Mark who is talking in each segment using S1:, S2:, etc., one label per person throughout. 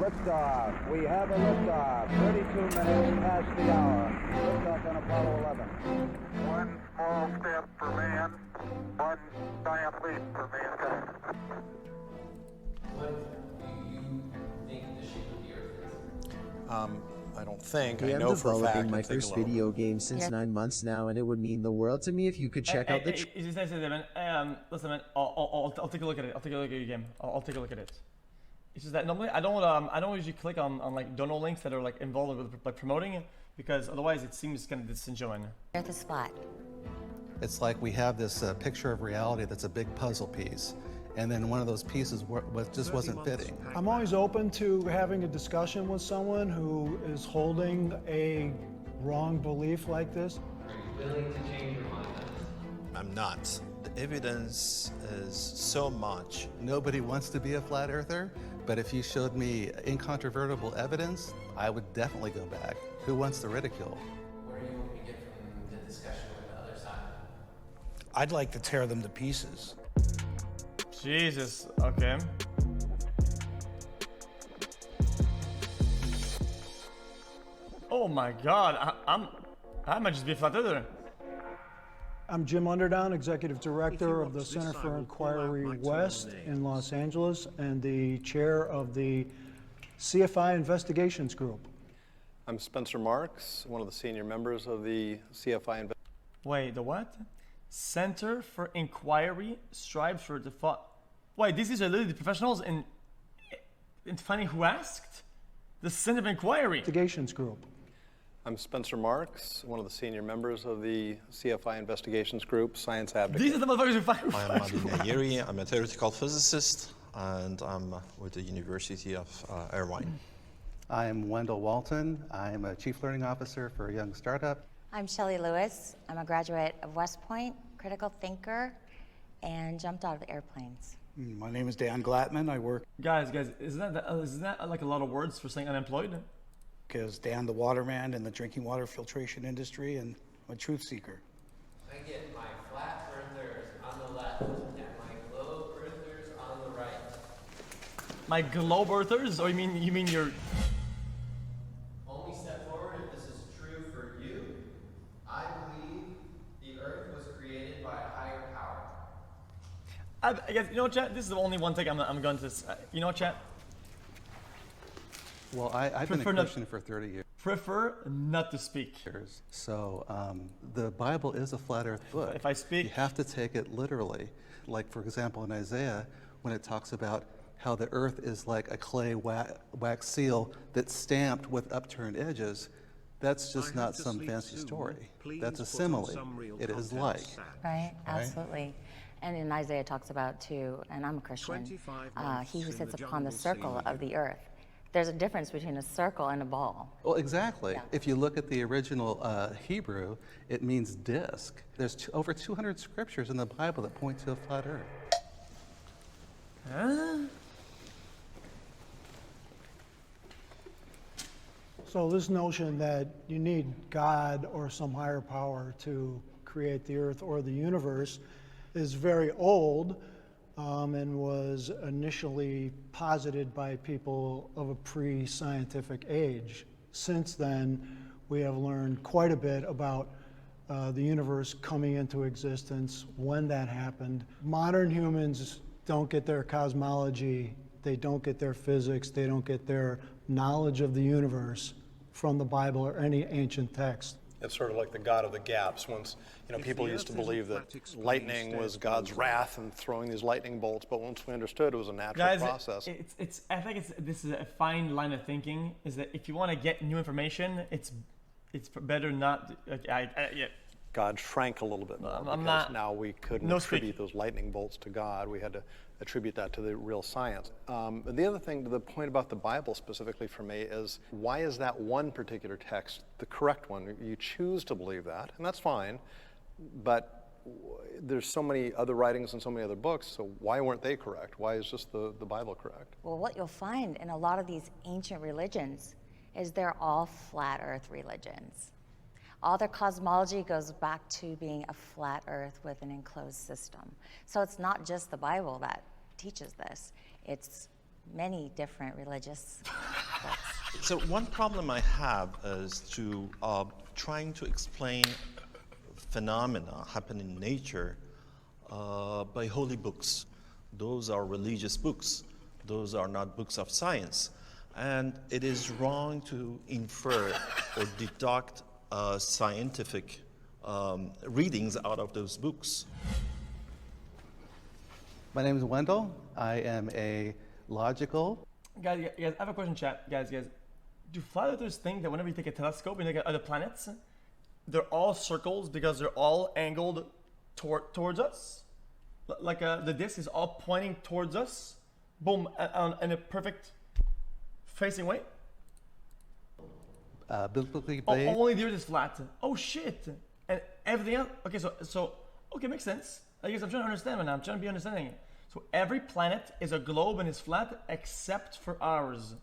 S1: Liftoff. We have a liftoff. 32 minutes past the hour. Liftoff on Apollo 11.
S2: One small step for man, one giant leap for mankind.
S3: What do you think the shape of the Earth is?
S4: I don't think.
S5: Hey,
S4: I
S5: I'm
S4: know for a fact.
S5: developing my first video game since 9 months now, and it would mean the world to me if you could check out the.
S6: Listen, man. I'll take a look at it. I'll take a look at your game. I'll take a look at it. It's just that normally I don't usually click on like donor links that are like involved with like promoting, because otherwise it seems kind of disingenuous.
S7: Earth is flat.
S4: It's like we have this picture of reality that's a big puzzle piece, and then one of those pieces just wasn't fitting.
S8: I'm always open to having a discussion with someone who is holding a wrong belief like this.
S3: Are you willing to change your mind?
S9: I'm not. The evidence is so much.
S4: Nobody wants to be a flat earther, but if you showed me incontrovertible evidence, I would definitely go back. Who wants the ridicule?
S3: What are you hoping to get from the discussion with the other side?
S10: I'd like to tear them to pieces.
S6: Jesus. Okay. Oh my God. I might just be a flat earther.
S8: I'm Jim Underdown, Executive Director of the Center for Inquiry West in Los Angeles and the chair of the CFI Investigations Group.
S11: I'm Spencer Marks, one of the senior members of the CFI Investigations.
S6: Wait, the what? Center for Inquiry strives for the Wait, these are literally the professionals in finding who asked? The Center of Inquiry.
S8: Investigations Group.
S11: I'm Spencer Marks, one of the senior members of the CFI Investigations Group, Science Advocate.
S6: These are the motherfuckers who find
S9: I'm Madina Yeri. I'm a theoretical physicist, and I'm with the University of Irvine.
S4: I'm Wendell Walton. I'm a Chief Learning Officer for a young startup.
S7: I'm Shelley Lewis. I'm a graduate of West Point, critical thinker, and jumped out of airplanes.
S10: My name is Dan Glattman. I work
S6: Guys, isn't that like a lot of words for saying unemployed?
S10: as Dan the Waterman in the drinking water filtration industry, and I'm a truth seeker.
S3: I get my flat earthers on the left and my globe earthers on the right.
S6: My globe earthers? Or you mean your...
S3: Only step forward if this is true for you. I believe the earth was created by a higher power.
S6: I guess, you know what, chat? This is the only one thing I'm going to... you know what, chat?
S4: Well, I've been a Christian for 30 years.
S6: Prefer not to speak.
S4: So the Bible is a flat earth book.
S6: If I speak...
S4: You have to take it literally. Like, for example, in Isaiah, when it talks about how the earth is like a clay wax seal that's stamped with upturned edges, that's just not some fancy story. That's a simile. It is like.
S7: Right? Absolutely. And in Isaiah it talks about too, and I'm a Christian, he who sits upon the circle of the earth. There's a difference between a circle and a ball.
S4: Well, exactly. Yeah. If you look at the original Hebrew, it means disc. There's over 200 scriptures in the Bible that point to a flat earth.
S6: Huh?
S8: So this notion that you need God or some higher power to create the earth or the universe is very old, and was initially posited by people of a pre-scientific age. Since then, we have learned quite a bit about the universe coming into existence, when that happened. Modern humans don't get their cosmology, they don't get their physics, they don't get their knowledge of the universe from the Bible or any ancient text.
S11: It's sort of like the God of the gaps. Once, people used to believe that lightning was God's wrath and throwing these lightning bolts, but once we understood it was a natural process.
S6: I think this is a fine line of thinking, is that if you want to get new information, it's better not... yeah.
S11: God shrank a little bit more now we couldn't attribute those lightning bolts to God. We had to attribute that to the real science. The other thing, the point about the Bible specifically for me is, why is that one particular text the correct one? You choose to believe that, and that's fine, but there's so many other writings and so many other books, so why weren't they correct? Why is just the Bible correct?
S7: Well, what you'll find in a lot of these ancient religions is they're all flat earth religions. All their cosmology goes back to being a flat earth with an enclosed system. So it's not just the Bible that teaches this. It's many different religious books.
S9: So one problem I have is to trying to explain phenomena happening in nature by holy books. Those are religious books. Those are not books of science. And it is wrong to infer or deduct scientific readings out of those books.
S4: My name is Wendell. I am a logical.
S6: Guys, I have a question, chat. Guys, do flat earthers think that whenever you take a telescope and you look at other planets, they're all circles because they're all angled towards us? Like the disk is all pointing towards us? Boom, in a perfect facing way?
S4: Biblically
S6: Oh,
S4: based.
S6: only the earth is flat. Oh shit. And everything else, okay, so okay, makes sense. I guess I'm trying to understand right now. I'm trying to be understanding it. So every planet is a globe and is flat except for ours.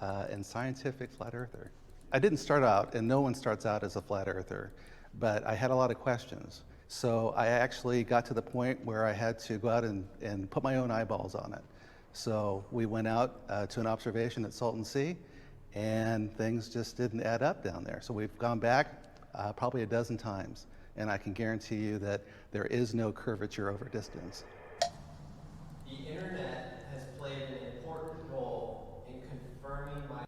S4: And scientific flat earther. I didn't start out, and no one starts out as a flat earther, but I had a lot of questions. So I actually got to the point where I had to go out and put my own eyeballs on it. So we went out to an observation at Salton Sea, and things just didn't add up down there. So we've gone back probably a dozen times, and I can guarantee you that there is no curvature over distance.
S3: The internet has played an important role in confirming my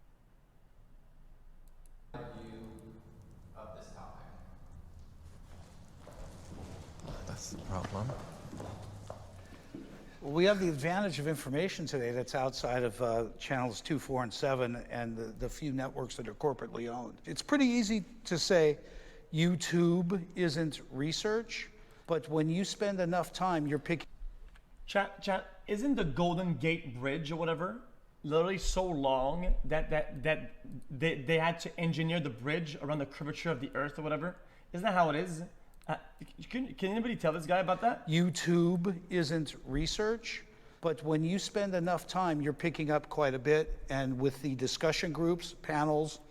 S3: view of this topic.
S9: That's the problem.
S10: We have the advantage of information today that's outside of channels 2, 4, and 7 and the few networks that are corporately owned. It's pretty easy to say YouTube isn't research, but when you spend enough time, you're picking.
S6: Chat, isn't the Golden Gate Bridge or whatever literally so long that they had to engineer the bridge around the curvature of the earth or whatever? Isn't that how it is? Can anybody tell this guy about that?
S10: YouTube isn't research, but when you spend enough time, you're picking up quite a bit. And with the discussion groups, panels,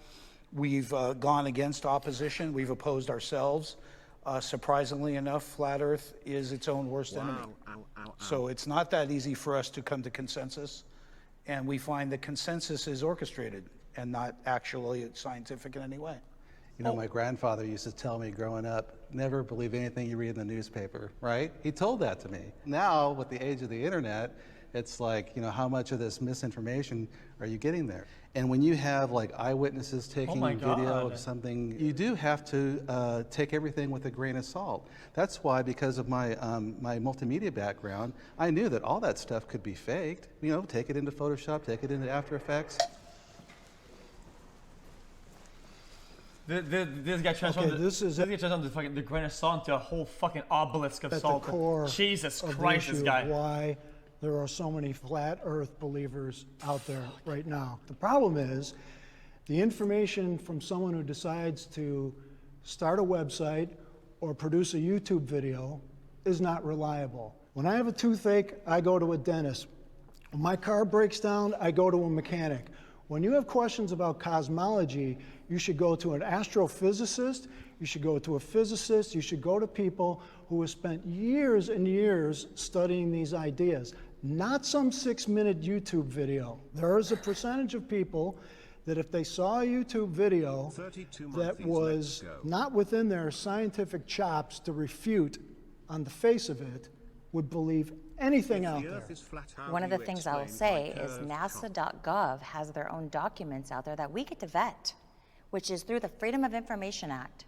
S10: we've gone against opposition. We've opposed ourselves. Surprisingly enough, flat Earth is its own worst enemy. So it's not that easy for us to come to consensus. And we find that consensus is orchestrated and not actually scientific in any way.
S4: You know, my grandfather used to tell me growing up, never believe anything you read in the newspaper, right? He told that to me. Now, with the age of the internet, it's like, you know, how much of this misinformation are you getting there? And when you have like eyewitnesses taking video of something, you do have to take everything with a grain of salt. That's why, because of my my multimedia background, I knew that all that stuff could be faked. You know, take it into Photoshop, take it into After Effects.
S6: This guy transformed the grain of salt into a whole fucking obelisk of salt.
S8: At the core
S6: Jesus
S8: of
S6: Christ,
S8: the
S6: this
S8: issue
S6: guy.
S8: of why there are so many flat Earth believers out there right now. The problem is the information from someone who decides to start a website or produce a YouTube video is not reliable. When I have a toothache, I go to a dentist. When my car breaks down, I go to a mechanic. When you have questions about cosmology, you should go to an astrophysicist, you should go to a physicist, you should go to people who have spent years and years studying these ideas, not some 6-minute YouTube video. There is a percentage of people that if they saw a YouTube video that was not within their scientific chops to refute on the face of it, would believe anything out there.
S7: One of the things I will say is NASA.gov has their own documents out there that we get to vet, which is through the Freedom of Information Act.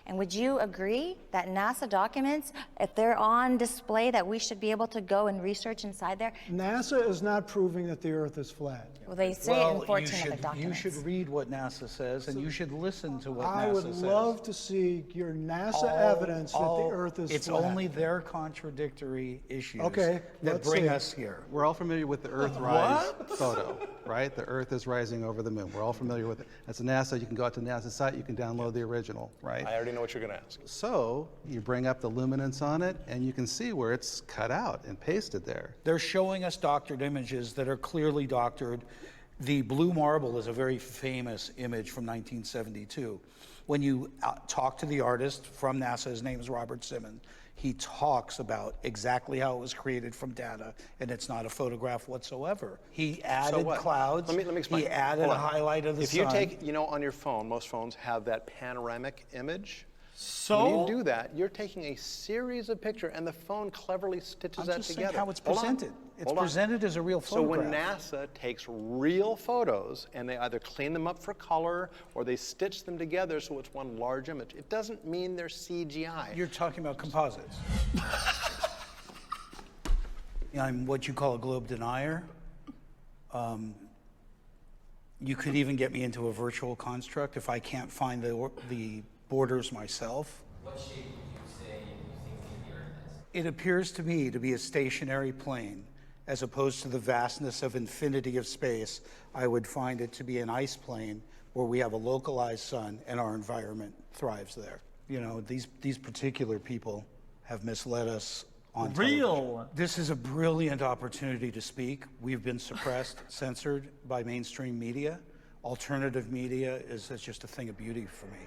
S7: And would you agree that NASA documents, if they're on display, that we should be able to go and research inside there?
S8: NASA is not proving that the Earth is flat.
S7: Well, they say it in 14 of the documents.
S10: You should read what NASA says, and you should listen to what
S8: I
S10: NASA
S8: would
S10: says.
S8: love to see your NASA evidence that the Earth is
S10: It's
S8: flat.
S10: only their contradictory issues
S8: Okay,
S10: that
S8: let's
S10: bring
S8: see.
S10: us here.
S4: We're all familiar with the Earth rise photo, right? The Earth is rising over the moon. We're all familiar with it. That's a NASA. You can go out to the NASA site. You can download the original, right?
S11: I already know what you're going to ask.
S4: So you bring up the luminance on it, and you can see where it's cut out and pasted there.
S10: They're showing us doctored images that are clearly doctored. The blue marble is a very famous image from 1972. When you talk to the artist from NASA, his name is Robert Simmons, he talks about exactly how it was created from data, and it's not a photograph whatsoever. He added clouds.
S11: Let me explain.
S10: He added a highlight of the sun.
S11: If you take, on your phone, most phones have that panoramic image.
S6: So
S11: when you do that, you're taking a series of pictures, and the phone cleverly stitches that
S10: I'm just
S11: together.
S10: saying how it's presented. It's presented as a real photograph.
S11: So when NASA takes real photos and they either clean them up for color or they stitch them together so it's one large image, it doesn't mean they're CGI.
S10: You're talking about composites. I'm what you call a globe denier. You could even get me into a virtual construct if I can't find the borders myself.
S3: What shape would you say you think the Earth is?
S10: It appears to me to be a stationary plane, as opposed to the vastness of infinity of space. I would find it to be an ice plane where we have a localized sun and our environment thrives there. These particular people have misled us on television. This is a brilliant opportunity to speak. We've been suppressed, censored by mainstream media. Alternative media is just a thing of beauty for me.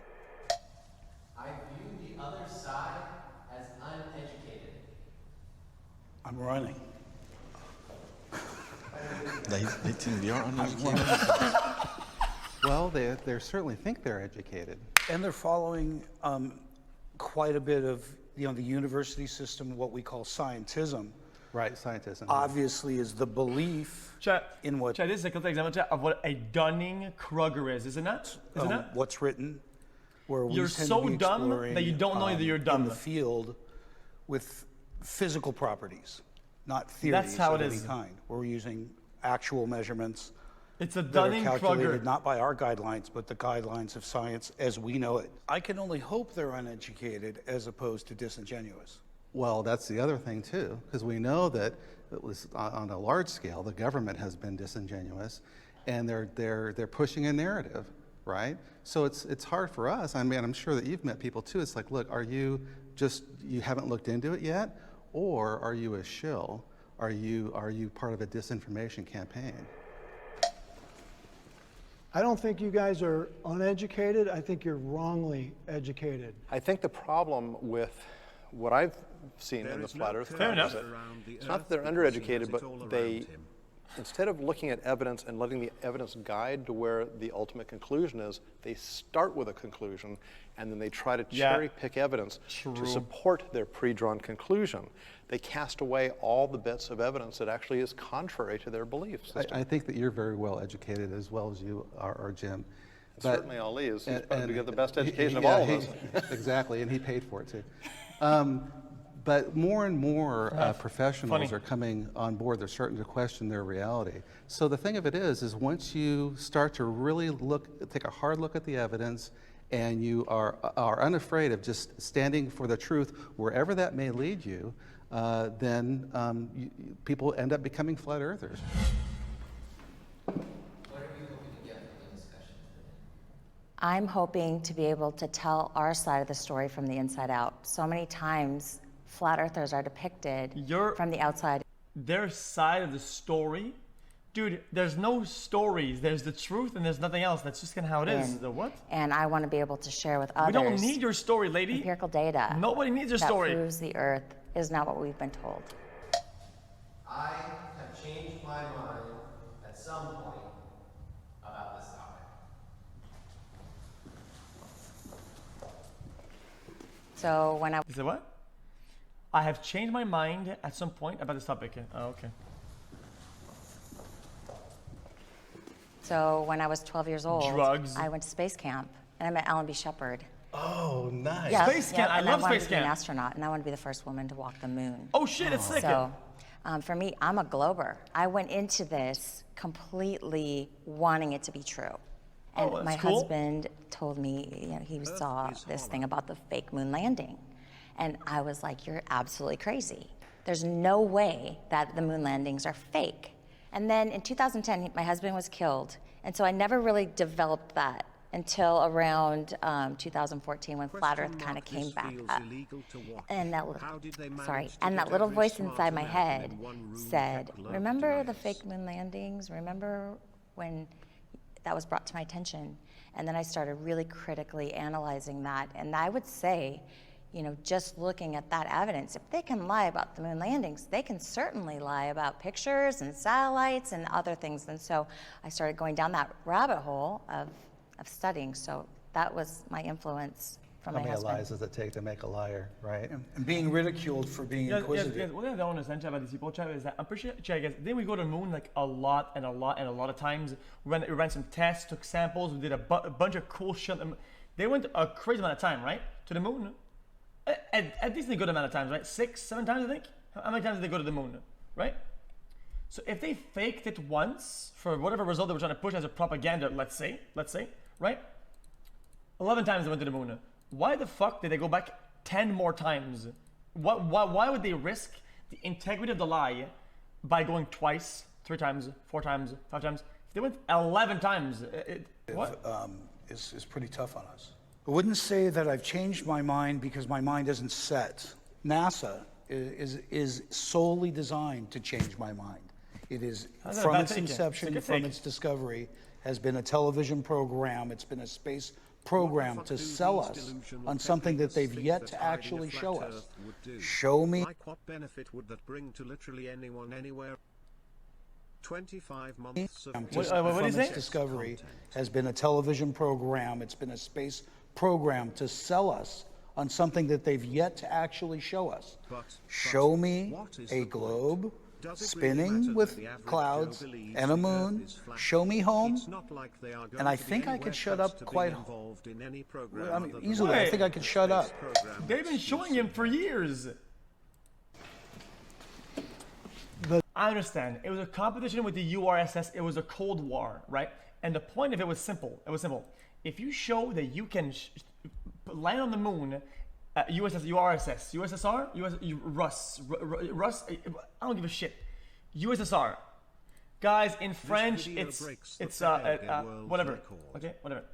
S3: I view the other side as uneducated.
S10: I'm running.
S9: They think we are uneducated.
S4: Well, they certainly think they're educated.
S10: And they're following quite a bit of the university system, what we call scientism.
S4: Right, scientism.
S10: Obviously is the belief in what...
S6: This is a good example of what a Dunning-Kruger is, isn't it? Isn't it?
S10: What's written. Where we
S6: you're
S10: tend
S6: so
S10: to be
S6: dumb that you don't know that you're dumb.
S10: In the field with physical properties, not theories
S6: That's how
S10: of
S6: it
S10: any
S6: is.
S10: kind. We're using actual measurements
S6: It's a
S10: that are
S6: Dunning-Kruger.
S10: calculated not by our guidelines, but the guidelines of science as we know it. I can only hope they're uneducated as opposed to disingenuous.
S4: Well, that's the other thing too, because we know that it was on a large scale, the government has been disingenuous, and they're pushing a narrative, right? So it's hard for us. I mean, I'm sure that you've met people too. It's like, look, you haven't looked into it yet, or are you a shill? Are you part of a disinformation campaign?
S8: I don't think you guys are uneducated. I think you're wrongly educated.
S11: I think the problem with what I've seen in the flat Earth crowd is that it's not that they're undereducated, but they, instead of looking at evidence and letting the evidence guide to where the ultimate conclusion is, they start with a conclusion and then they try to cherry pick evidence to support their pre-drawn conclusion. They cast away all the bits of evidence that actually is contrary to their belief system.
S4: I think that you're very well educated as well as you are, Jim.
S11: But, certainly Ali is. He's probably got the best education of all of us.
S4: Exactly, and he paid for it too. But more and more professionals are coming on board. They're starting to question their reality. So the thing of it is once you start to really take a hard look at the evidence, and you are unafraid of just standing for the truth wherever that may lead you, then people end up becoming flat earthers.
S3: What are you hoping to get from the discussion today?
S7: I'm hoping to be able to tell our side of the story from the inside out. So many times, flat earthers are depicted from the outside.
S6: Their side of the story? Dude, there's no stories. There's the truth and there's nothing else. That's just kind of how it is. The what?
S7: And I want to be able to share with others.
S6: We don't need your story, lady.
S7: Empirical data.
S6: Nobody needs your story.
S7: That proves the Earth is not what we've been told.
S3: I have changed my mind at some point about this topic.
S7: So when I...
S6: You said what? I have changed my mind at some point about this topic. Oh, okay.
S7: So when I was 12 years old,
S6: Drugs.
S7: I went to space camp, and I met Alan B. Shepard.
S4: Oh, nice.
S7: Yeah,
S6: Space camp. I love space
S7: I wanted to be an
S6: camp.
S7: astronaut, and I wanted to be the first woman to walk the moon.
S6: Oh shit, it's sick.
S7: So for me, I'm a glober. I went into this completely wanting it to be true. And
S6: that's
S7: my
S6: cool.
S7: husband told me, he saw this thing about the fake moon landing. And I was like, you're absolutely crazy. There's no way that the moon landings are fake. And then in 2010, my husband was killed. And so I never really developed that until around 2014 when Flat Earth kind of came back up. And that little voice inside my head said, remember the fake moon landings? Remember when that was brought to my attention. And then I started really critically analyzing that. And I would say, you know, just looking at that evidence, if they can lie about the moon landings, they can certainly lie about pictures and satellites and other things. And so I started going down that rabbit hole of studying. So that was my influence from my husband.
S4: How many lies does it take to make a liar, right?
S10: And being ridiculed for being inquisitive.
S6: Yes. One thing I don't understand about these people, Chav, is that I'm pretty sure, guys, didn't we go to the moon like a lot of times? We ran some tests, took samples, we did a bunch of cool shit. They went a crazy amount of time, right, to the moon. At least a good amount of times, right? 6, 7 times, I think. How many times did they go to the moon, right? So if they faked it once for whatever result they were trying to push as a propaganda, let's say, right? 11 times they went to the moon. Why the fuck did they go back 10 more times? Why would they risk the integrity of the lie by going twice, 3 times, 4 times, 5 times? If they went 11 times, what?
S10: Is pretty tough on us. I wouldn't say that I've changed my mind because my mind isn't set. NASA is solely designed to change my mind. It is, from its inception, from its discovery, has been a television program. It's been a space program to sell us on something that they've yet to actually show us. Show me.
S12: Like what benefit would that bring to literally anyone, anywhere? 25 months of
S10: from its discovery has been a television program. It's been a space program to sell us on something that they've yet to actually show us. Show me a globe spinning with clouds and a moon. Show me home, and I think I could shut up quite easily. I think I could shut up.
S6: They've been showing him for years. I understand. It was a competition with the URSS. It was a Cold War, right? And the point of it was simple. It was simple. If you show that you can land on the moon, URSS, Russ, I don't give a shit. USSR, guys, in French, it's whatever. Okay, whatever.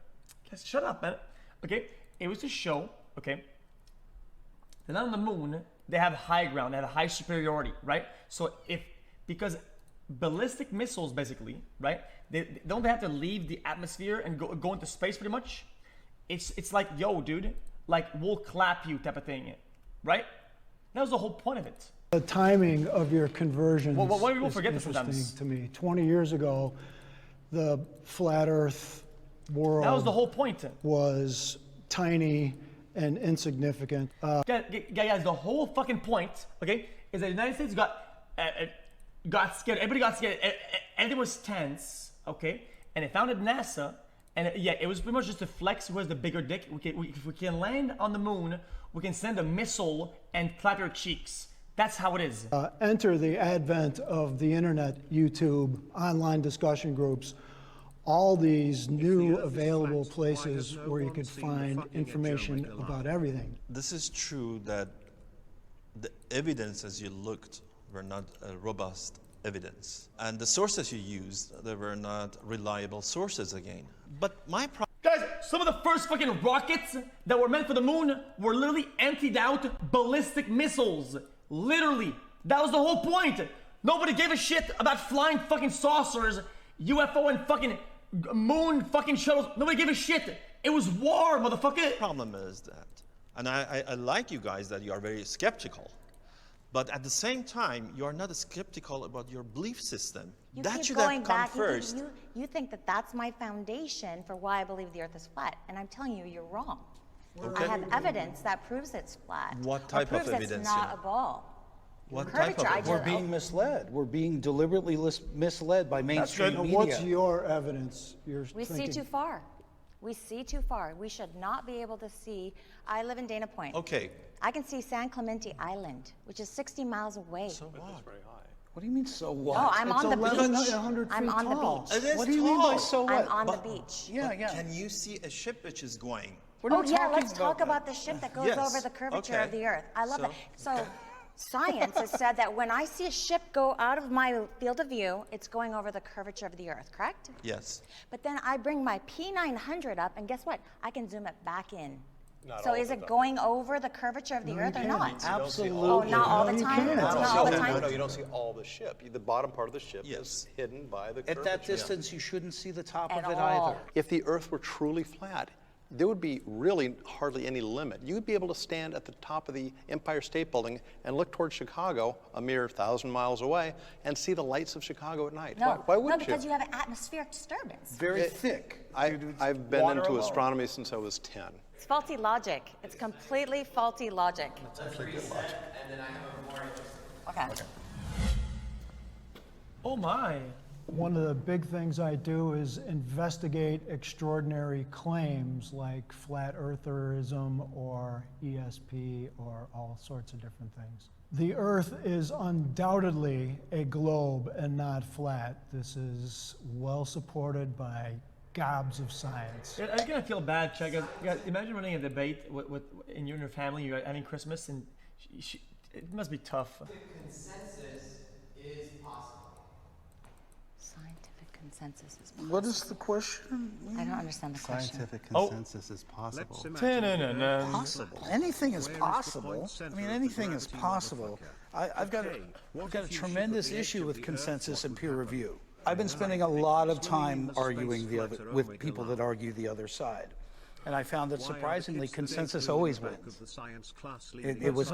S6: Guys, shut up, man. Okay, it was to show. Okay, they're not on the moon. They have high ground. They have a high superiority, right? So because ballistic missiles, basically, right? They don't have to leave the atmosphere and go into space pretty much. It's like, yo, dude, like we'll clap you type of thing, right? That was the whole point of it.
S8: The timing of your conversion
S6: why do people
S8: is
S6: forget this
S8: interesting
S6: sometimes?
S8: to me. 20 years ago, the flat Earth world
S6: That was the whole point.
S8: Was tiny and insignificant.
S6: Guys, the whole fucking point, okay, is that the United States got scared. Everybody got scared. Everything was tense, okay? And they founded NASA, and it was pretty much just to flex who has the bigger dick. If we can land on the moon, we can send a missile and clap your cheeks. That's how it is.
S8: Enter the advent of the internet, YouTube, online discussion groups, all these new available places where you could find information about everything.
S9: This is true that the evidence as you looked were not robust evidence. And the sources you used, they were not reliable sources again. But my problem...
S6: Guys, some of the first fucking rockets that were meant for the moon were literally emptied out ballistic missiles. Literally. That was the whole point. Nobody gave a shit about flying fucking saucers, UFO and fucking moon fucking shuttles. Nobody gave a shit. It was war, motherfucker.
S9: The problem is that, and I like you guys that you are very skeptical, but at the same time, you are not skeptical about your belief system. That should have come first.
S7: You think that that's my foundation for why I believe the Earth is flat, and I'm telling you, you're wrong.
S9: Okay.
S7: I have evidence that proves it's flat.
S9: What type of evidence?
S7: It's not a ball.
S9: What type of evidence?
S10: We're being misled. We're being deliberately misled by mainstream media.
S8: What's your evidence?
S7: We see too far. We see too far. We should not be able to see. I live in Dana Point.
S9: Okay.
S7: I can see San Clemente Island, which is 60 miles away.
S9: So what?
S11: That's very high.
S10: What do you mean, so what?
S7: No, I'm on the beach.
S8: 100 feet
S7: I'm on the
S8: tall.
S7: beach.
S9: It is
S10: What do you mean by so what?
S7: I'm on the beach.
S10: Yeah.
S9: Can you see a ship which is going?
S7: Oh yeah, let's talk about the ship that goes
S9: Yes.
S7: over the curvature
S9: Okay.
S7: of the Earth. I love that. So science has said that when I see a ship go out of my field of view, it's going over the curvature of the Earth, correct?
S9: Yes.
S7: But then I bring my P900 up, and guess what? I can zoom it back in. So is it going over the curvature of the Earth or not?
S10: Absolutely.
S7: Oh, not all the time?
S8: can't.
S7: Not all the time?
S11: No, you don't see all the ship. The bottom part of the ship is hidden by the
S10: At that
S11: curvature.
S10: distance, you shouldn't see the top
S7: At
S10: of it
S7: all.
S10: either.
S11: If the Earth were truly flat, there would be really hardly any limit. You'd be able to stand at the top of the Empire State Building and look towards Chicago, a mere 1,000 miles away, and see the lights of Chicago at night.
S7: No,
S11: Why wouldn't
S7: no, because you have an atmospheric disturbance.
S10: Very thick.
S11: I've been
S10: water
S11: into
S10: alone.
S11: astronomy since I was 10.
S7: It's faulty logic. It's completely faulty logic.
S3: Let's reset, and then I have a more interesting.
S7: Okay.
S6: Oh my.
S8: One of the big things I do is investigate extraordinary claims like flat eartherism or ESP or all sorts of different things. The Earth is undoubtedly a globe and not flat. This is well supported by gobs of science.
S6: I'm gonna feel bad, Chuck. Guys, imagine running a debate in you and your family. You're having Christmas, and it must be tough.
S3: The consensus is possible.
S7: Scientific consensus is possible.
S10: What is the question?
S7: I don't understand the question.
S4: Scientific consensus is possible.
S10: Possible. Anything is possible. I mean, anything is possible. I've got a tremendous issue with consensus and peer review. I've been spending a lot of time arguing with people that argue the other side. And I found that surprisingly, consensus always wins. It was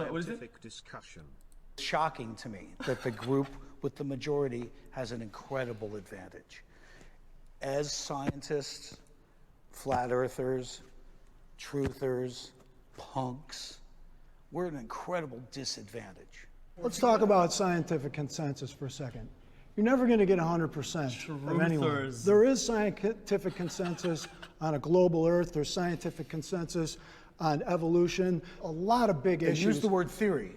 S10: shocking to me that the group with the majority has an incredible advantage. As scientists, flat earthers, truthers, punks, we're at an incredible disadvantage.
S8: Let's talk about scientific consensus for a second. You're never going to get 100% of anyone.
S6: Truthers.
S8: There is scientific consensus on a global Earth. There's scientific consensus on evolution. A lot of big issues.
S10: Use the word theory.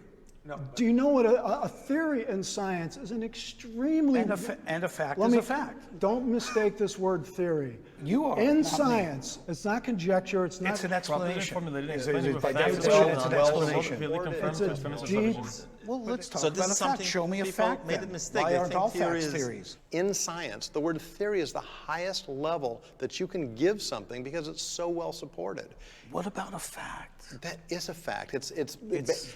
S8: Do you know what a theory in science is an extremely...
S10: And a fact is a fact.
S8: Don't mistake this word theory.
S10: You are.
S8: In
S10: not
S8: science, it's not conjecture, it's not...
S10: It's an explanation.
S6: By
S10: definition, it's an explanation.
S8: It's a deep...
S10: Well, let's talk
S9: So this
S10: about a
S9: is
S10: fact.
S9: something
S10: Show me a
S9: people
S10: fact
S9: made a
S10: then.
S9: mistake.
S10: Why
S9: They
S10: aren't
S9: think
S10: all
S9: theory
S10: facts
S9: is-
S10: theories?
S11: In science, the word theory is the highest level that you can give something because it's so well supported.
S10: What about a fact?
S11: That is a fact. It's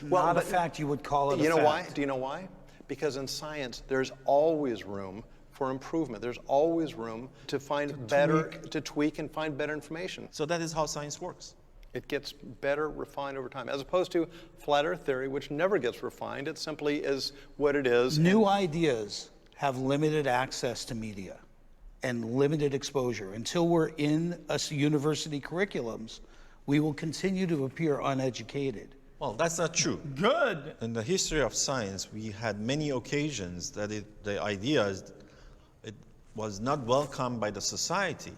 S10: Not a fact, you would call it a fact.
S11: You know why? Do you know why? Because in science, there's always room for improvement. There's always room to find to tweak and find better information.
S9: So that is how science works.
S11: It gets better refined over time, as opposed to flat earth theory, which never gets refined. It simply is what it is.
S10: New ideas have limited access to media and limited exposure. Until we're in university curriculums, we will continue to appear uneducated.
S9: Well, that's not true.
S6: Good.
S9: In the history of science, we had many occasions that the ideas, it was not welcomed by the society.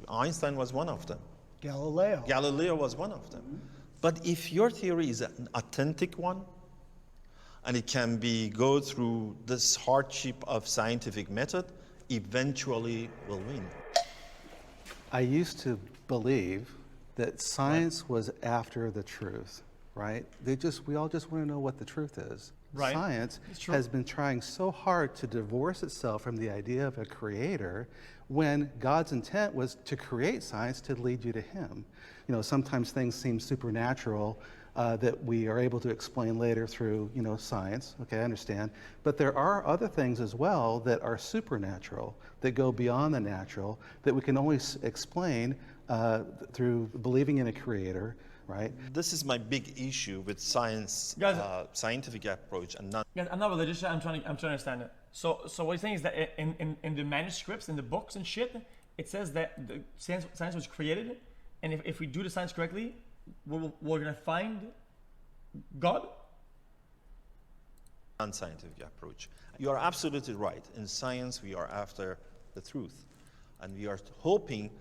S9: Einstein was one of them. Galileo was one of them. But if your theory is an authentic one, and it can go through this hardship of scientific method, eventually will win.
S4: I used to believe that science was after the truth, right? We all just want to know what the truth is.
S6: Right.
S4: Science has been trying so hard to divorce itself from the idea of a creator when God's intent was to create science to lead you to him. You know, sometimes things seem supernatural that we are able to explain later through, science. Okay, I understand. But there are other things as well that are supernatural, that go beyond the natural, that we can only explain through believing in a creator, right?
S9: This is my big issue with science, scientific approach, and not.
S6: Guys, I'm not religious. I'm trying to understand it. So what you're saying is that in the manuscripts, in the books and shit, it says that the science was created, and if we do the science correctly, we're gonna find God.
S9: Non-scientific approach. You are absolutely right. In science, we are after the truth, and we are hoping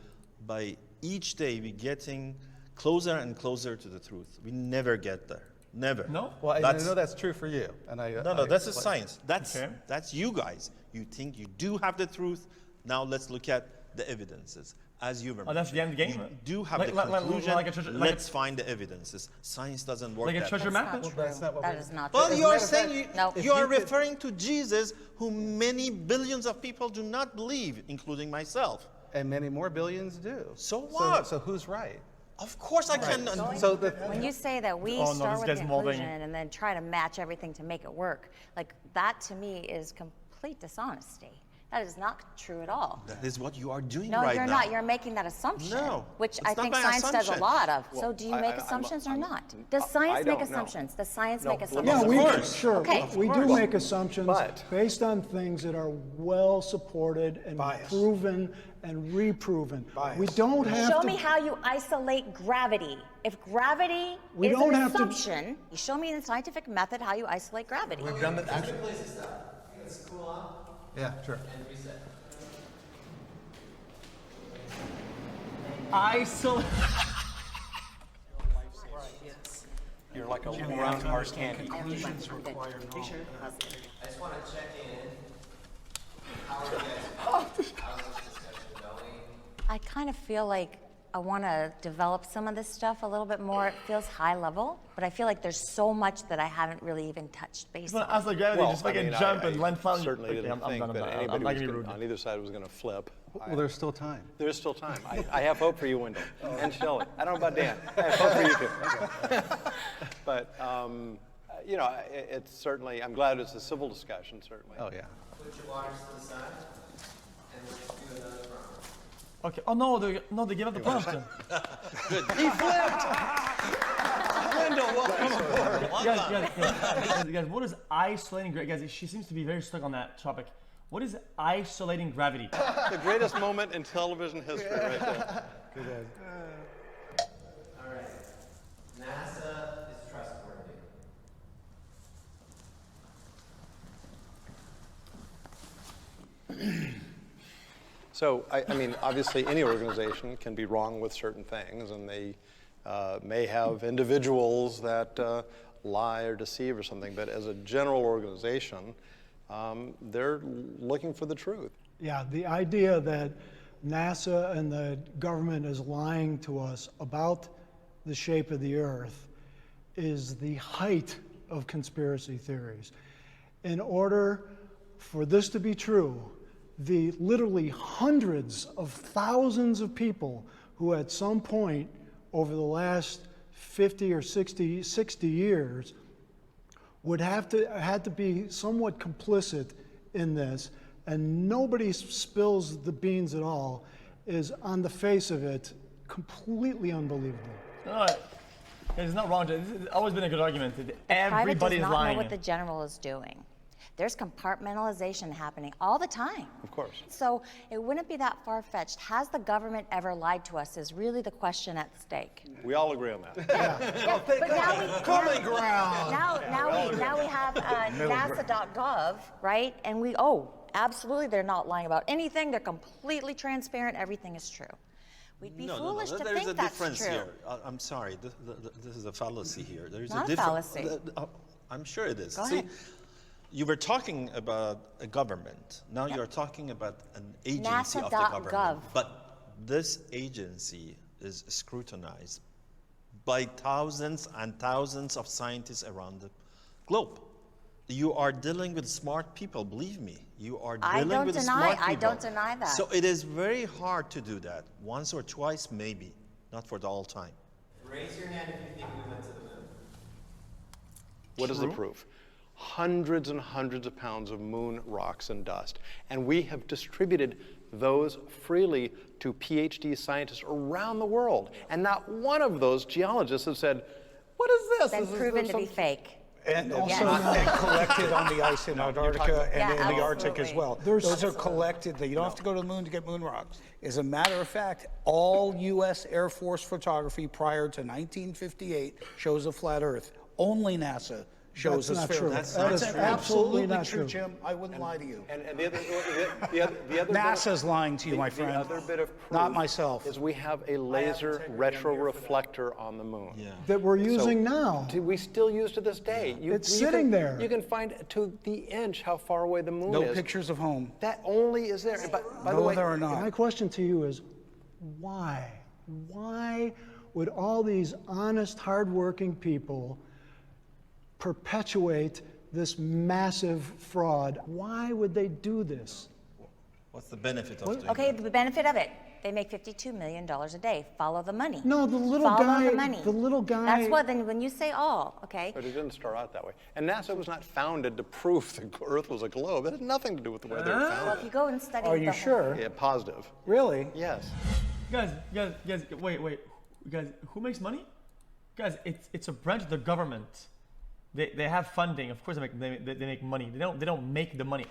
S9: by each day we're getting closer and closer to the truth. We never get there. Never.
S6: No?
S4: Well, I know that's true for you. And
S9: That's a science. That's you guys. You think you do have the truth. Now let's look at the evidences. As you remember.
S6: Oh, that's the end game?
S9: You do have the conclusion. Let's find the evidences. Science doesn't work
S6: like a
S9: that
S6: treasure
S9: way.
S6: map?
S7: That is not true.
S9: Well, you are saying
S7: No.
S9: you are referring to Jesus, whom many billions of people do not believe, including myself.
S4: And many more billions do.
S9: So what?
S4: So who's right?
S9: Of course I can.
S7: So when you say that we start with the
S6: involving-
S7: inclusion and then try to match everything to make it work, like that to me is complete dishonesty. That is not true at all.
S9: That is what you are doing
S7: No,
S9: right
S7: you're
S9: now.
S7: not. You're making that assumption,
S9: No,
S7: which
S9: it's
S7: I
S9: not
S7: think
S9: my
S7: science does a
S9: assumption.
S7: lot of.
S11: Well,
S7: So do you
S11: I-
S7: make
S11: I'm-
S7: assumptions or
S11: I'm-
S7: not? Does science
S11: I
S7: make
S11: don't know.
S7: assumptions? Does science
S11: No,
S7: make
S11: well,
S7: assumptions?
S8: Yeah,
S11: Of
S8: we
S11: course.
S8: sure.
S7: Okay.
S8: We do
S11: course.
S8: make assumptions
S11: But-
S8: based on things that are well supported and
S10: Bias.
S8: proven and reproven.
S10: Bias.
S8: We don't have
S7: Show
S8: to.
S7: me how you isolate gravity. If gravity
S8: We
S7: is
S8: don't
S7: an
S8: have to-
S7: assumption, you show me in a scientific method how you isolate gravity.
S3: Place to stop. Let's cool off
S4: Yeah, sure.
S3: and reset.
S6: Isolate.
S11: You're like a round hard candy.
S10: Conclusions require knowledge.
S3: I just want to check in. How are you guys? How's this discussion going?
S7: I kind of feel like I want to develop some of this stuff a little bit more. It feels high level, but I feel like there's so much that I haven't really even touched base on.
S6: Isolate gravity, just
S11: I
S6: fucking
S11: mean,
S6: jump
S11: I
S6: and land flat.
S11: certainly
S6: Okay,
S11: didn't
S6: I'm
S11: think
S6: done,
S11: that
S6: I'm
S11: anybody
S6: not
S11: was
S6: gonna be
S11: gonna,
S6: rude.
S11: on either side was going to flip.
S4: Well, there's still time.
S11: There's still time. I have hope for you, Wendell, and Shelley. I don't know about Dan. I have hope for you too. But you know, it's certainly. I'm glad it's a civil discussion. Certainly.
S4: Oh, yeah.
S3: Put your waters to the side, and we'll just do another round.
S6: Okay. Oh no, they gave up the prompt.
S9: He flipped. Wendell, welcome aboard.
S6: Guys, what is isolating gravity? Guys, she seems to be very stuck on that topic. What is isolating gravity?
S11: The greatest moment in television history, right there.
S3: All right. NASA is trustworthy.
S11: So, I mean, obviously, any organization can be wrong with certain things, and they may have individuals that lie or deceive or something. But as a general organization, they're looking for the truth.
S8: Yeah, the idea that NASA and the government is lying to us about the shape of the Earth is the height of conspiracy theories. In order for this to be true, the literally hundreds of thousands of people who at some point over the last 50 or 60 years would had to be somewhat complicit in this, and nobody spills the beans at all, is on the face of it completely unbelievable.
S6: No, it's not wrong. This has always been a good argument.
S7: Private
S6: Everybody
S7: does
S6: is
S7: not
S6: lying.
S7: know what the general is doing. There's compartmentalization happening all the time.
S11: Of course.
S7: So it wouldn't be that far-fetched. Has the government ever lied to us is really the question at stake.
S11: We all agree on that.
S7: But now we,
S9: Common ground.
S7: now we have NASA.gov, right? And absolutely, they're not lying about anything. They're completely transparent. Everything is true. We'd be foolish to
S9: There's
S7: think
S9: a
S7: that's
S9: difference
S7: true.
S9: here. I'm sorry. This is a fallacy here. There is
S7: Not a
S9: difference.
S7: fallacy.
S9: I'm sure it is.
S7: Go
S9: See,
S7: ahead.
S9: you were talking about a government. Now you're talking about an agency of the
S7: NASA.gov.
S9: government. But this agency is scrutinized by thousands and thousands of scientists around the globe. You are dealing with smart people, believe me. You are dealing with smart people.
S7: I don't deny that.
S9: So it is very hard to do that. Once or twice, maybe. Not for the all time.
S3: Raise your hand if you think we went to the moon.
S11: What is the proof? Hundreds and hundreds of pounds of moon rocks and dust. And we have distributed those freely to PhD scientists around the world. And not one of those geologists have said, what is this?
S7: Been
S11: Is
S7: proven
S11: there
S7: to be
S11: some-"
S7: fake.
S10: And also
S7: Yes.
S10: and collected on the ice in Antarctica and
S7: Yeah,
S10: in the Arctic as
S7: absolutely.
S10: well. Those are collected. You don't have to go to the moon to get moon rocks. As a matter of fact, all U.S. Air Force photography prior to 1958 shows a flat Earth. Only NASA shows
S8: That's
S10: a
S8: not
S10: sphere.
S8: true.
S10: That's
S8: That is absolutely not
S10: true,
S8: true.
S10: Jim. I wouldn't lie to you.
S11: And the other
S10: NASA's lying to you, my
S11: The
S10: friend.
S11: other bit of proof
S10: Not myself.
S11: is we have a laser retroreflector on the moon.
S9: Yeah.
S8: That we're using now.
S11: We still use to this day.
S8: It's sitting there.
S11: You can find to the inch how far away the moon
S10: No
S11: is.
S10: pictures of home.
S11: That only is there. By the
S10: No,
S11: way,
S10: there are not.
S8: My question to you is, why? Why would all these honest, hardworking people perpetuate this massive fraud? Why would they do this?
S9: What's the benefit of doing
S7: Okay,
S9: that?
S7: the benefit of it. They make $52 million a day. Follow the money.
S8: No, the little
S7: Follow
S8: guy.
S7: the money.
S8: The little guy.
S7: That's what. Then when you say all, okay.
S11: But it didn't start out that way. And NASA was not founded to prove the Earth was a globe. It had nothing to do with the way they were founded.
S7: Well, if you go and study.
S8: Are you sure?
S11: Yeah, positive.
S8: Really?
S11: Yes.
S6: Guys, wait. Guys, who makes money? Guys, it's a branch of the government. They have funding. Of course, they make money. They don't make the money.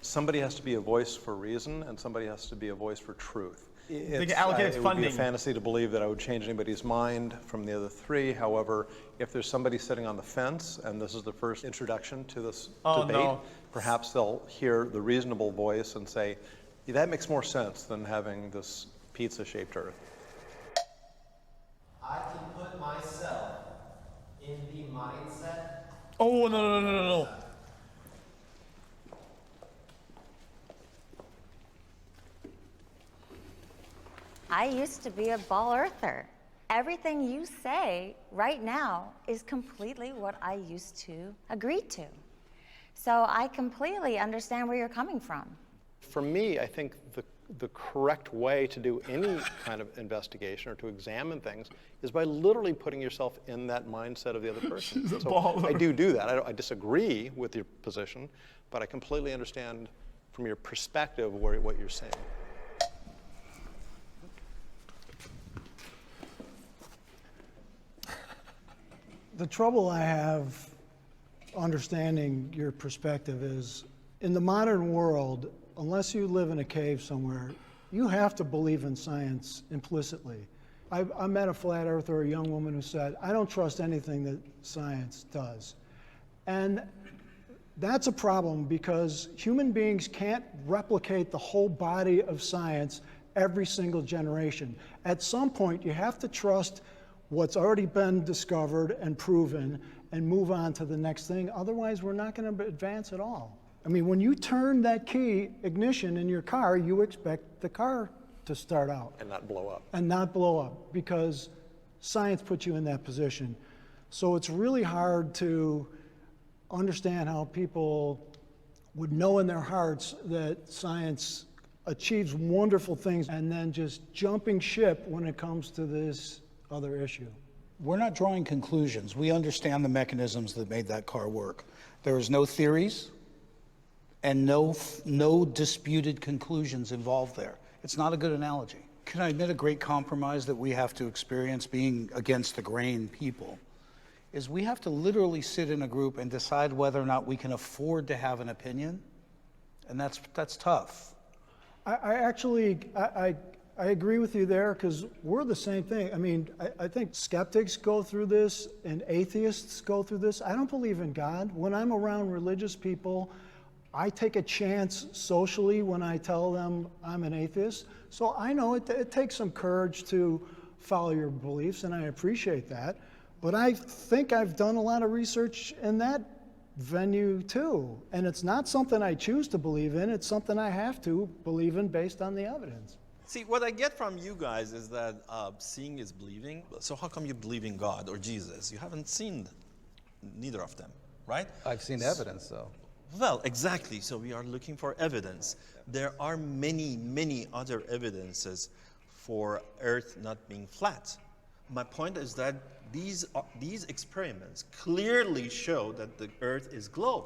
S11: Somebody has to be a voice for reason, and somebody has to be a voice for truth.
S6: They get allocated
S11: It
S6: funding.
S11: would be a fantasy to believe that I would change anybody's mind from the other three. However, if there's somebody sitting on the fence, and this is the first introduction to this debate, perhaps they'll hear the reasonable voice and say, yeah, that makes more sense than having this pizza-shaped Earth.
S3: I can put myself in the mindset.
S6: Oh, no.
S7: I used to be a ball earther. Everything you say right now is completely what I used to agree to. So I completely understand where you're coming from.
S11: For me, I think the correct way to do any kind of investigation or to examine things is by literally putting yourself in that mindset of the other person. So I do that. I disagree with your position, but I completely understand from your perspective what you're saying.
S8: The trouble I have understanding your perspective is, in the modern world, unless you live in a cave somewhere, you have to believe in science implicitly. I met a flat earther, a young woman who said, I don't trust anything that science does. And that's a problem because human beings can't replicate the whole body of science every single generation. At some point, you have to trust what's already been discovered and proven and move on to the next thing. Otherwise, we're not going to advance at all. I mean, when you turn that key ignition in your car, you expect the car to start out.
S11: And not blow up.
S8: And not blow up, because science puts you in that position. So it's really hard to understand how people would know in their hearts that science achieves wonderful things and then just jumping ship when it comes to this other issue.
S10: We're not drawing conclusions. We understand the mechanisms that made that car work. There is no theories and no disputed conclusions involved there. It's not a good analogy. Can I admit a great compromise that we have to experience being against the grain people is we have to literally sit in a group and decide whether or not we can afford to have an opinion, and that's tough.
S8: I agree with you there, because we're the same thing. I mean, I think skeptics go through this and atheists go through this. I don't believe in God. When I'm around religious people, I take a chance socially when I tell them I'm an atheist. So I know it takes some courage to follow your beliefs, and I appreciate that. But I think I've done a lot of research in that venue too. And it's not something I choose to believe in, it's something I have to believe in based on the evidence.
S9: See, what I get from you guys is that seeing is believing. So how come you believe in God or Jesus? You haven't seen neither of them, right?
S4: I've seen evidence, though.
S9: Well, exactly. So we are looking for evidence. There are many, many other evidences for Earth not being flat. My point is that these experiments clearly show that the Earth is globe.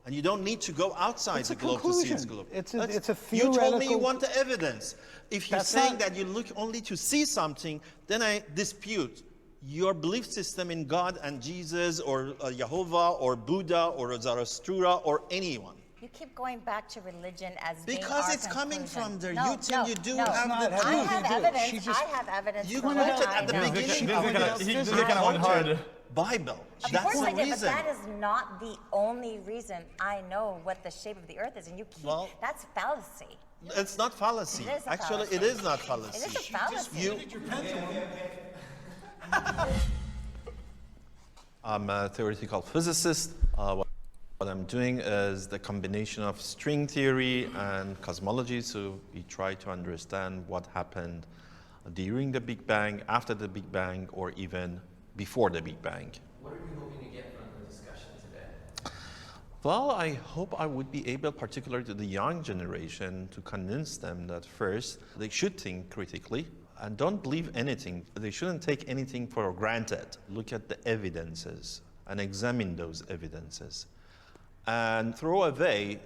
S9: And you don't need to go outside the globe to see it's globe.
S10: It's a theoretical...
S9: You told me you want the evidence. If you're saying that you look only to see something, then I dispute your belief system in God and Jesus or Jehovah or Buddha or Zarathustra or anyone.
S7: You keep going back to religion as
S9: because it's coming from there.
S7: No,
S9: you think you do have the truth.
S7: I have evidence. I have evidence.
S9: You quoted at the beginning of the Bible. That's the reason.
S7: But that is not the only reason I know what the shape of the Earth is, and you keep. That's fallacy.
S9: It's not fallacy.
S7: It is
S9: Actually, it is not fallacy.
S7: It is a fallacy.
S9: I'm a theoretical physicist. What I'm doing is the combination of string theory and cosmology, so we try to understand what happened during the Big Bang, after the Big Bang, or even before the Big Bang.
S3: What are you hoping to get from the discussion today?
S9: Well, I hope I would be able, particularly to the young generation, to convince them that first, they should think critically and don't believe anything. They shouldn't take anything for granted. Look at the evidences and examine those evidences and throw away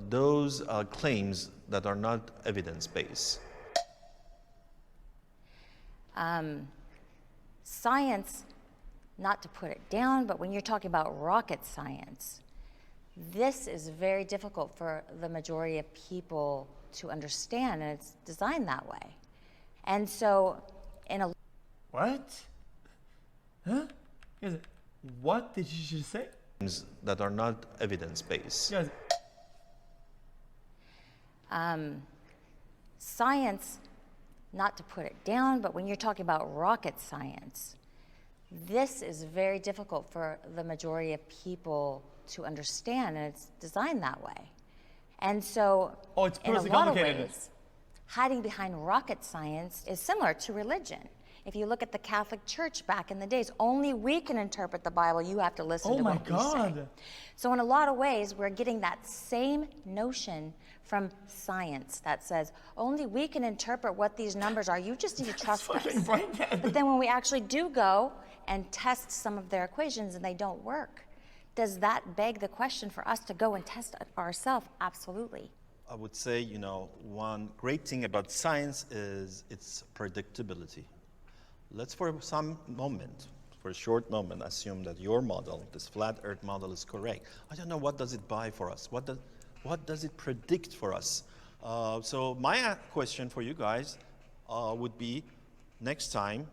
S9: those claims that are not evidence-based.
S7: Science, not to put it down, but when you're talking about rocket science, this is very difficult for the majority of people to understand, and it's designed that way. And so, in a...
S6: What? Huh? What did you just say?
S9: That are not evidence-based.
S7: Science, not to put it down, but when you're talking about rocket science, this is very difficult for the majority of people to understand, and it's designed that way. And so, in a lot of ways, hiding behind rocket science is similar to religion. If you look at the Catholic Church back in the days, only we can interpret the Bible. You have to listen to what we say. So in a lot of ways, we're getting that same notion from science that says, only we can interpret what these numbers are. You just need to trust us. But then when we actually do go and test some of their equations and they don't work, does that beg the question for us to go and test it ourselves? Absolutely.
S9: I would say, one great thing about science is its predictability. Let's for a short moment, assume that your model, this flat earth model, is correct. I don't know, what does it buy for us? What does it predict for us? So my question for you guys would be, next time,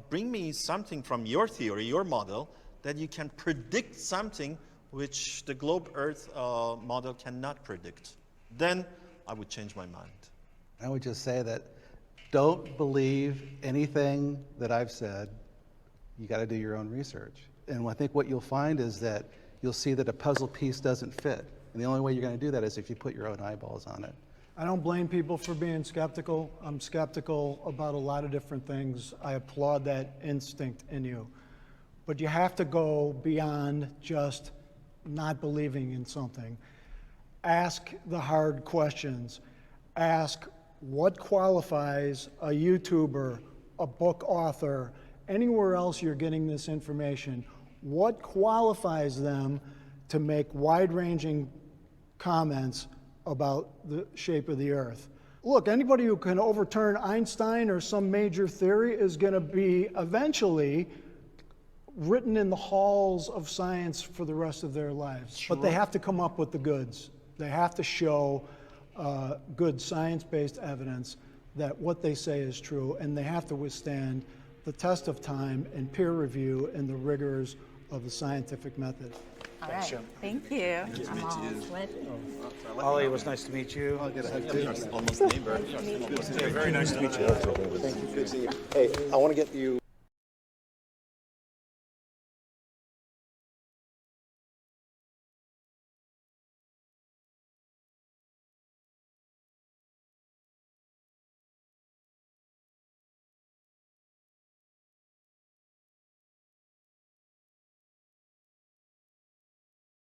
S9: bring me something from your theory, your model, that you can predict something which the globe earth model cannot predict. Then I would change my mind.
S4: I would just say that don't believe anything that I've said. You got to do your own research. And I think what you'll find is that you'll see that a puzzle piece doesn't fit. And the only way you're going to do that is if you put your own eyeballs on it.
S8: I don't blame people for being skeptical. I'm skeptical about a lot of different things. I applaud that instinct in you. But you have to go beyond just not believing in something. Ask the hard questions. Ask what qualifies a YouTuber, a book author, anywhere else you're getting this information. What qualifies them to make wide-ranging comments about the shape of the earth? Look, anybody who can overturn Einstein or some major theory is going to be eventually written in the halls of science for the rest of their lives. Sure. But they have to come up with the goods. They have to show good science-based evidence that what they say is true, and they have to withstand the test of time and peer review and the rigors of the scientific method.
S7: All right. Thank you. I'm all sweaty.
S10: Ollie, it was nice to meet you.
S9: I'll get a hug too. Almost neighbor.
S10: Very nice to meet you.
S11: Thank you. Good to see you. Hey, I want to get you